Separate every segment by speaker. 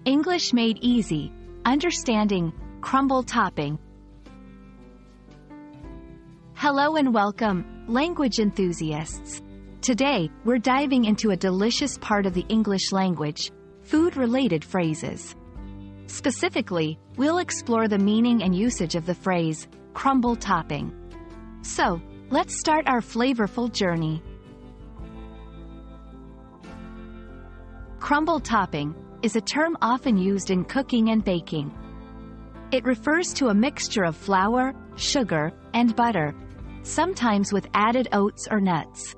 Speaker 1: English Made Easy, Understanding Crumble Topping. Hello and welcome, language enthusiasts. Today, we're diving into a delicious part of the English language, food-related phrases. Specifically, we'll explore the meaning and usage of the phrase, crumble topping. So, let's start our flavorful journey. Crumble topping is a term often used in cooking and baking. It refers to a mixture of flour, sugar, and butter, sometimes with added oats or nuts.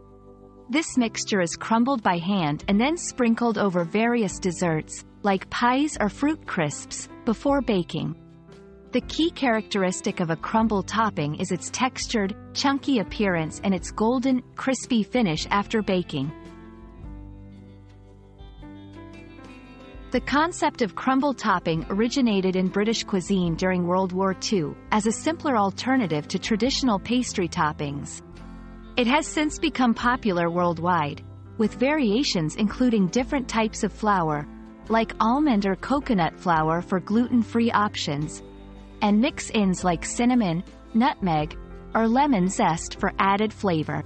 Speaker 1: This mixture is crumbled by hand and then sprinkled over various desserts, like pies or fruit crisps, before baking. The key characteristic of a crumble topping is its textured, chunky appearance and its golden, crispy finish after baking. The concept of crumble topping originated in British cuisine during World War II, as a simpler alternative to traditional pastry toppings. It has since become popular worldwide, with variations including different types of flour, like almond or coconut flour for gluten-free options, and mix-ins like cinnamon, nutmeg, or lemon zest for added flavor.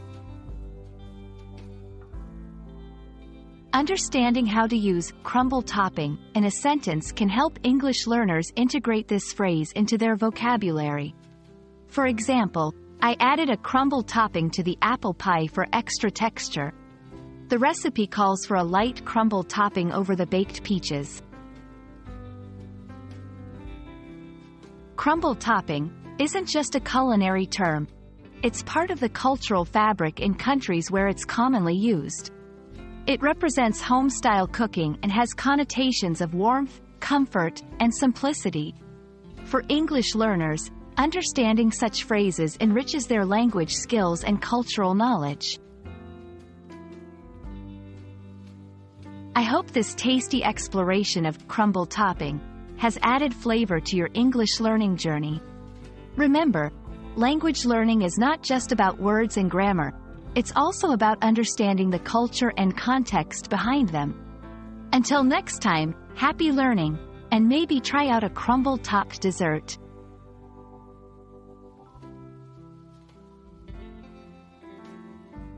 Speaker 1: Understanding how to use crumble topping in a sentence can help English learners integrate this phrase into their vocabulary. For example, I added a crumble topping to the apple pie for extra texture. The recipe calls for a light crumble topping over the baked peaches. Crumble topping isn't just a culinary term. It's part of the cultural fabric in countries where it's commonly used. It represents home-style cooking and has connotations of warmth, comfort, and simplicity. For English learners, understanding such phrases enriches their language skills and cultural knowledge. I hope this tasty exploration of crumble topping has added flavor to your English learning journey. Remember, language learning is not just about words and grammar. It's also about understanding the culture and context behind them. Until next time, happy learning, and maybe try out a crumble-topped dessert.